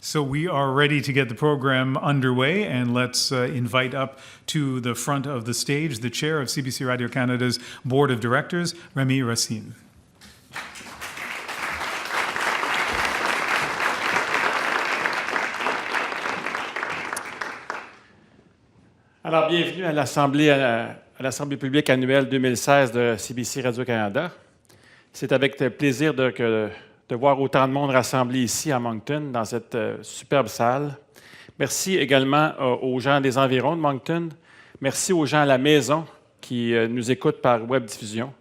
So we are ready to get the program underway, and let's invite up to the front of the stage the chair of CBC Radio-Canada's Board of Directors, Rémi Racine. Alors, bienvenue à l'Assemblée publique annuelle 2016 de CBC Radio-Canada. C'est avec plaisir de voir autant de monde rassemblé ici à Moncton, dans cette superbe salle. Merci également aux gens des environs de Moncton. Merci aux gens à la maison qui nous écoutent par webdiffusion.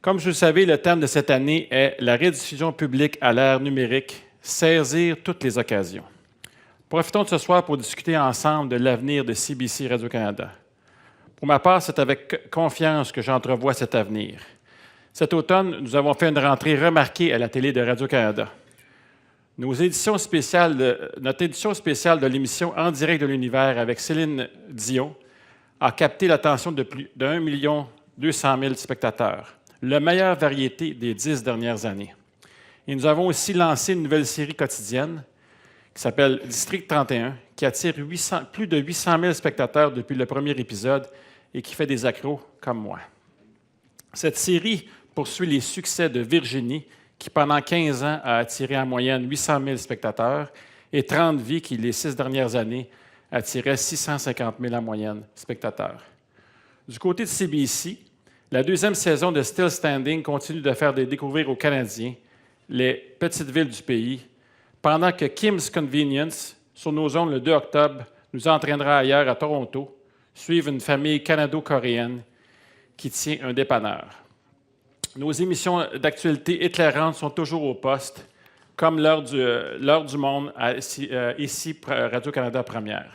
Comme vous le savez, le thème de cette année est la rediffusion publique à l'ère numérique, saisir toutes les occasions. Profitons de ce soir pour discuter ensemble de l'avenir de CBC Radio-Canada. Pour ma part, c'est avec confiance que j'entrevois cet avenir. Cet automne, nous avons fait une rentrée remarquée à la télé de Radio-Canada. Notre édition spéciale de l'émission En direct de l'univers avec Céline Dion a capté l'attention de plus d'1 200 000 spectateurs, la meilleure variété des 10 dernières années. Et nous avons aussi lancé une nouvelle série quotidienne qui s'appelle District 31, qui attire plus de 800 000 spectateurs depuis le premier épisode et qui fait des accros comme moi. Cette série poursuit les succès de Virginie, qui pendant 15 ans a attiré en moyenne 800 000 spectateurs, et 30 vies, qui les 6 dernières années attiraient 650 000 en moyenne spectateurs. Du côté de CBC, la deuxième saison de Still Standing continue de faire découvrir aux Canadiens les petites villes du pays, pendant que Kim's Convenience, sur nos ondes le 2 octobre, nous entraînera ailleurs à Toronto, suivre une famille canado-coréenne qui tient un dépanneur. Nos émissions d'actualité éclairantes sont toujours au poste, comme l'heure du monde, ici Radio-Canada Première.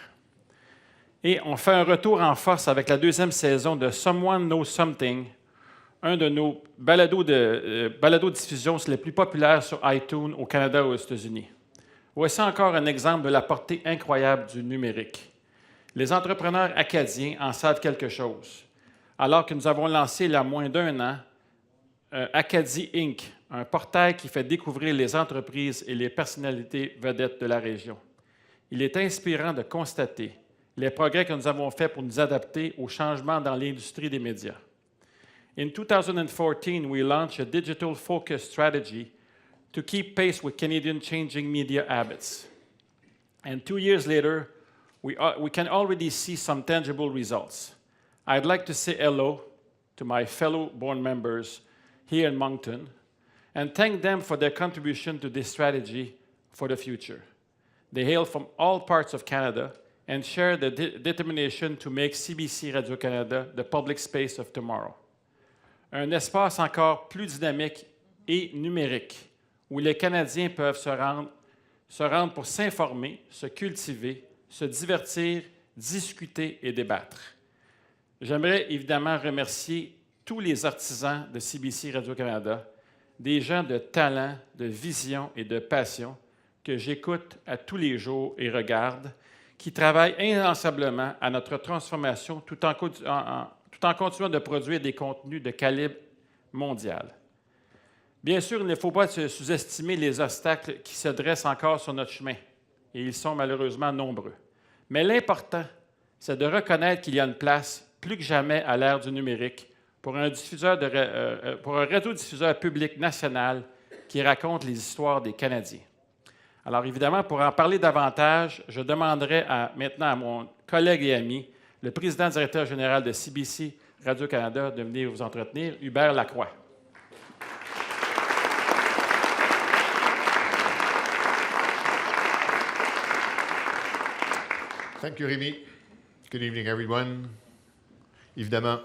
Et on fait un retour en force avec la deuxième saison de Someone Knows Something, un de nos balados-diffusions les plus populaires sur iTunes au Canada et aux États-Unis. Voici encore un exemple de la portée incroyable du numérique. Les entrepreneurs acadiens en savent quelque chose, alors que nous avons lancé il y a moins d'1 an Acadie Inc., un portail qui fait découvrir les entreprises et les personnalités vedettes de la région. Il est inspirant de constater les progrès que nous avons faits pour nous adapter aux changements dans l'industrie des médias. In 2014, we launched a digital focus strategy to keep pace with Canadian changing media habits. And 2 years later, we can already see some tangible results. I'd like to say hello to my fellow board members here in Moncton and thank them for their contribution to this strategy for the future. They hail from all parts of Canada and share the determination to make CBC Radio-Canada the public space of tomorrow. Un espace encore plus dynamique et numérique où les Canadiens peuvent se rendre pour s'informer, se cultiver, se divertir, discuter et débattre. J'aimerais évidemment remercier tous les artisans de CBC Radio-Canada, des gens de talent, de vision et de passion que j'écoute à tous les jours et regarde, qui travaillent inlassablement à notre transformation tout en continuant de produire des contenus de calibre mondial. Bien sûr, il ne faut pas sous-estimer les obstacles qui se dressent encore sur notre chemin, et ils sont malheureusement nombreux. Mais l'important, c'est de reconnaître qu'il y a une place, plus que jamais à l'ère du numérique, pour un radiodiffuseur public national qui raconte les histoires des Canadiens. Alors évidemment, pour en parler davantage, je demanderai maintenant à mon collègue et ami, le président-directeur général de CBC Radio-Canada, de venir vous entretenir, Hubert Lacroix. Thank you, Rémi. Good evening, everyone. Évidemment,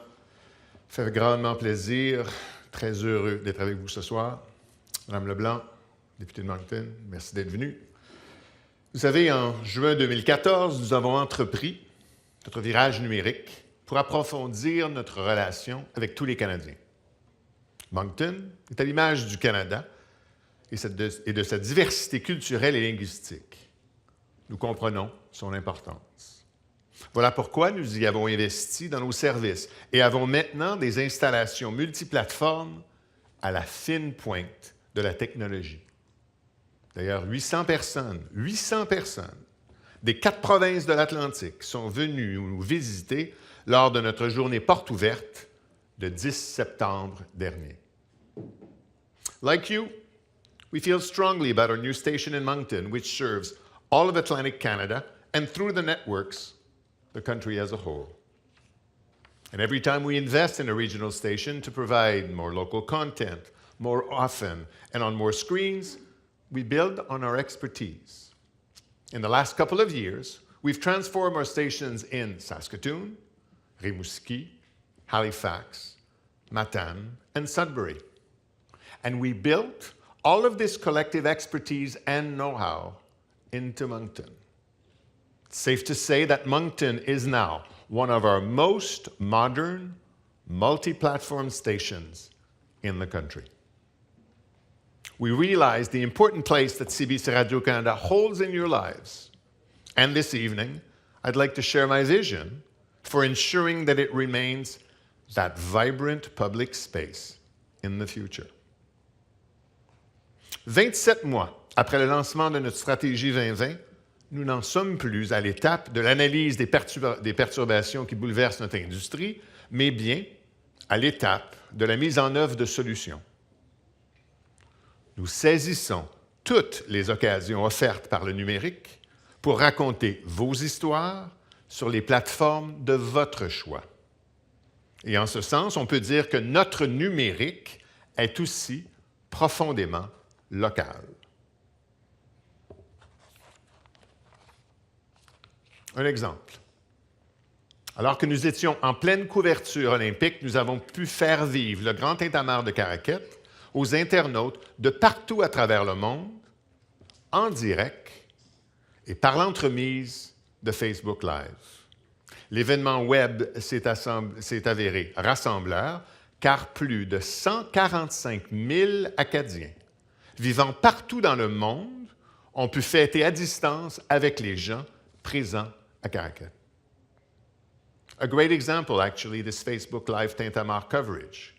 ça fait grandement plaisir, très heureux d'être avec vous ce soir. Madame Leblanc, députée de Moncton, merci d'être venue. Vous savez, en juin 2014, nous avons entrepris notre virage numérique pour approfondir notre relation avec tous les Canadiens. Moncton est à l'image du Canada et de sa diversité culturelle et linguistique. Nous comprenons son importance. Voilà pourquoi nous y avons investi dans nos services et avons maintenant des installations multiplateformes à la fine pointe de la technologie. D'ailleurs, 800 personnes des 4 provinces de l'Atlantique sont venues nous visiter lors de notre journée porte ouverte de 10 septembre dernier. Like you, we feel strongly about our new station in Moncton, which serves all of Atlantic Canada and through the networks, the country as a whole. And every time we invest in a regional station to provide more local content, more often, and on more screens, we build on our expertise. In the last couple of years, we've transformed our stations in Saskatoon, Rimouski, Halifax, Matane, and Sudbury. And we built all of this collective expertise and know-how into Moncton. It's safe to say that Moncton is now one of our most modern, multi-platform stations in the country. We realize the important place that CBC Radio-Canada holds in your lives. And this evening, I'd like to share my vision for ensuring that it remains that vibrant public space in the future. 27 mois après le lancement de notre stratégie 2020, nous n'en sommes plus à l'étape de l'analyse des perturbations qui bouleversent notre industrie, mais bien à l'étape de la mise en œuvre de solutions. Nous saisissons toutes les occasions offertes par le numérique pour raconter vos histoires sur les plateformes de votre choix. Et en ce sens, on peut dire que notre numérique est aussi profondément local. Un exemple. Alors que nous étions en pleine couverture olympique, nous avons pu faire vivre le grand tintamarre de Caraquet aux internautes de partout à travers le monde, en direct et par l'entremise de Facebook Live. L'événement web s'est avéré rassembleur, car plus de 145 000 Acadiens vivant partout dans le monde ont pu fêter à distance avec les gens présents à Caraquet. A great example, actually, this Facebook Live Tintamarre coverage,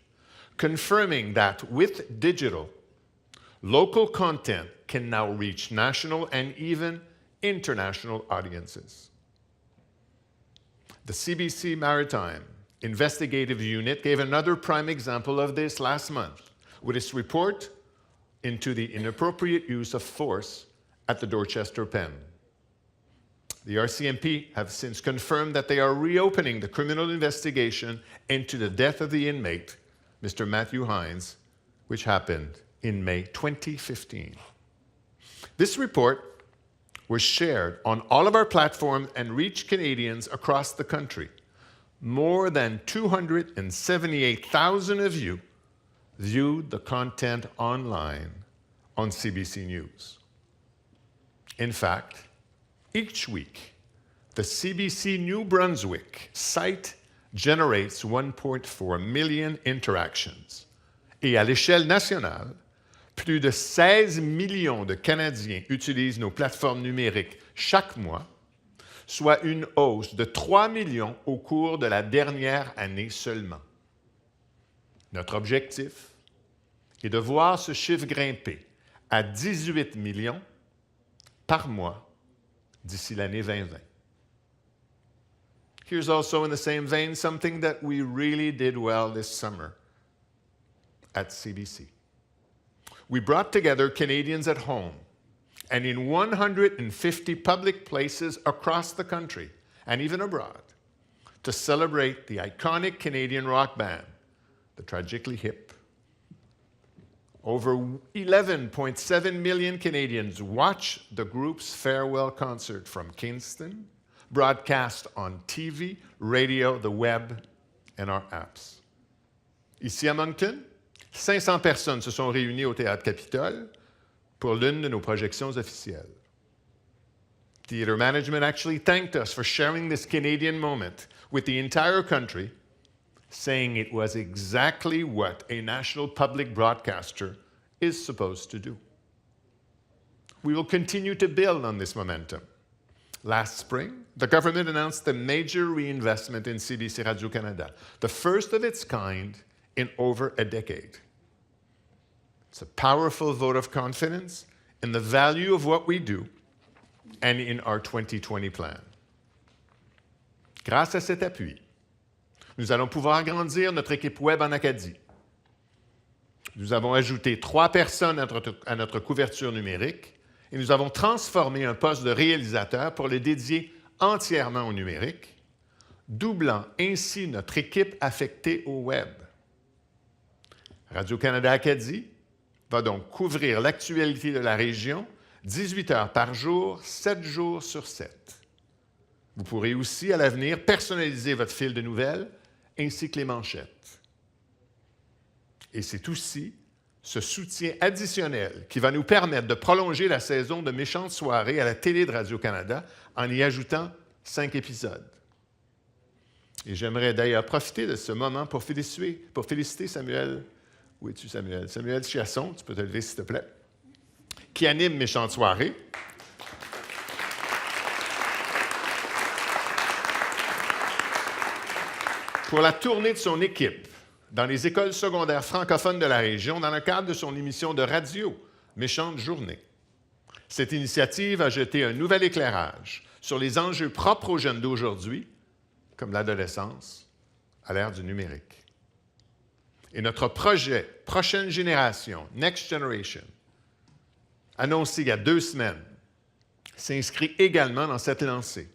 confirming that with digital, local content can now reach national and even international audiences. The CBC Maritime Investigative Unit gave another prime example of this last month with its report into the inappropriate use of force at the Dorchester Pen. The RCMP have since confirmed that they are reopening the criminal investigation into the death of the inmate, Mr. Matthew Hines, which happened in May 2015. This report was shared on all of our platforms and reached Canadians across the country. More than 278,000 of you viewed the content online on CBC News. In fact, each week, the CBC New Brunswick site generates 1.4 million interactions. Et à l'échelle nationale, plus de 16 millions de Canadiens utilisent nos plateformes numériques chaque mois, soit une hausse de 3 millions au cours de la dernière année seulement. Notre objectif est de voir ce chiffre grimper à 18 millions par mois d'ici l'année 2020. Here's also in the same vein something that we really did well this summer at CBC. We brought together Canadians at home and in 150 public places across the country and even abroad to celebrate the iconic Canadian rock band, the Tragically Hip. Over 11.7 million Canadians watched the group's farewell concert from Kingston, broadcast on TV, radio, the web, and our apps. Ici à Moncton, 500 personnes se sont réunies au Théâtre Capitole pour l'une de nos projections officielles. Theater management actually thanked us for sharing this Canadian moment with the entire country, saying it was exactly what a national public broadcaster is supposed to do. We will continue to build on this momentum. Last spring, the government announced a major reinvestment in CBC Radio-Canada, the first of its kind in over a decade. It's a powerful vote of confidence in the value of what we do and in our 2020 plan. Grâce à cet appui, nous allons pouvoir agrandir notre équipe web en Acadie. Nous avons ajouté 3 personnes à notre couverture numérique et nous avons transformé un poste de réalisateur pour le dédier entièrement au numérique, doublant ainsi notre équipe affectée au web. Radio-Canada Acadie va donc couvrir l'actualité de la région 18 heures par jour, 7 jours sur 7. Vous pourrez aussi, à l'avenir, personnaliser votre fil de nouvelles ainsi que les manchettes. Et c'est aussi ce soutien additionnel qui va nous permettre de prolonger la saison de Méchantes soirées à la télé de Radio-Canada en y ajoutant 5 épisodes. Et j'aimerais d'ailleurs profiter de ce moment pour féliciter Samuel. Où es-tu, Samuel? Samuel Chiasson, tu peux te lever s'il te plaît, qui anime Méchantes soirées. Pour la tournée de son équipe dans les écoles secondaires francophones de la région dans le cadre de son émission de radio, Méchante journée. Cette initiative a jeté un nouvel éclairage sur les enjeux propres aux jeunes d'aujourd'hui, comme l'adolescence, à l'ère du numérique. Et notre projet Prochaine Génération, Next Generation, annoncé il y a 2 semaines, s'inscrit également dans cette lancée.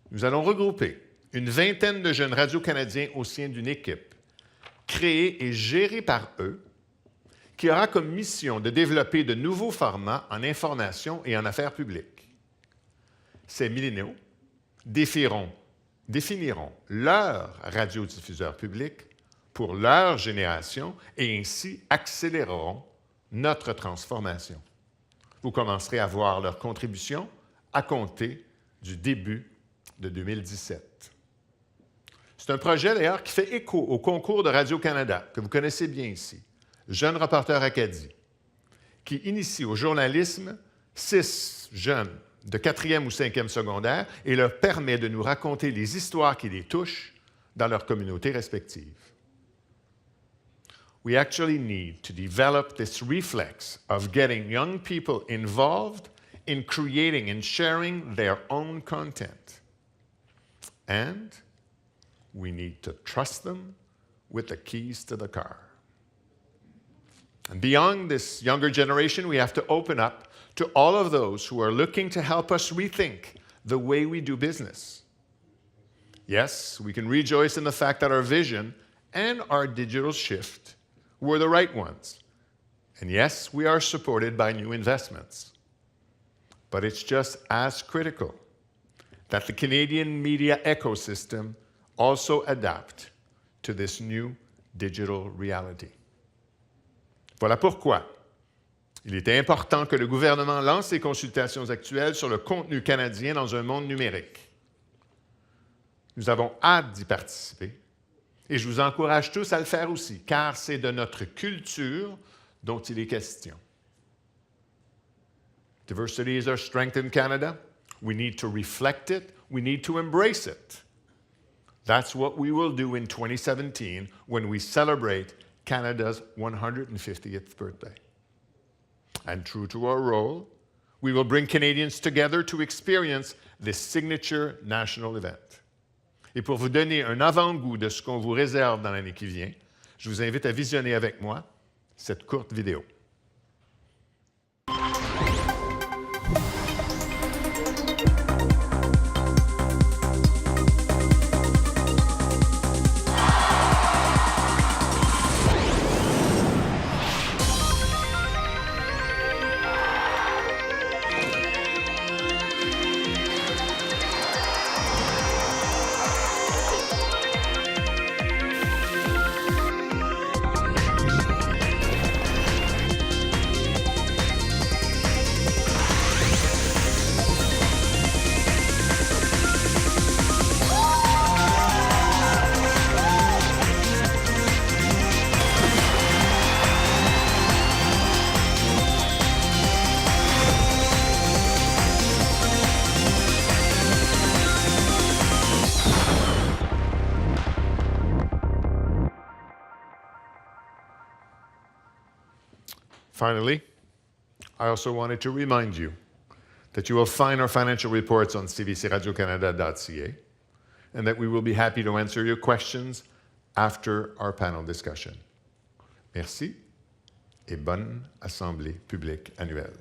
Nous allons regrouper une vingtaine de jeunes radio-canadiens au sein d'une équipe créée et gérée par eux, qui aura comme mission de développer de nouveaux formats en information et en affaires publiques. Ces milléniaux définiront leur radiodiffuseur public pour leur génération et ainsi accéléreront notre transformation. Vous commencerez à voir leur contribution à compter du début de 2017. C'est un projet, d'ailleurs, qui fait écho au concours de Radio-Canada, que vous connaissez bien ici, Jeunes reporters Acadie, qui initie au journalisme 6 jeunes de 4e ou 5e secondaire et leur permet de nous raconter les histoires qui les touchent dans leurs communautés respectives. We actually need to develop this reflex of getting young people involved in creating and sharing their own content. And we need to trust them with the keys to the car. And beyond this younger generation, we have to open up to all of those who are looking to help us rethink the way we do business. Yes, we can rejoice in the fact that our vision and our digital shift were the right ones. And yes, we are supported by new investments. But it's just as critical that the Canadian media ecosystem also adapt to this new digital reality. Voilà pourquoi il est important que le gouvernement lance les consultations actuelles sur le contenu canadien dans un monde numérique. Nous avons hâte d'y participer et je vous encourage tous à le faire aussi, car c'est de notre culture dont il est question. Diversity is our strength in Canada. We need to reflect it. We need to embrace it. That's what we will do in 2017 when we celebrate Canada's 150th birthday. And true to our role, we will bring Canadians together to experience this signature national event. Et pour vous donner un avant-goût de ce qu'on vous réserve dans l'année qui vient, je vous invite à visionner avec moi cette courte vidéo. Finally, I also wanted to remind you that you will find our financial reports on cbcradiocanada.ca and that we will be happy to answer your questions after our panel discussion. Merci et bonne Assemblée publique annuelle.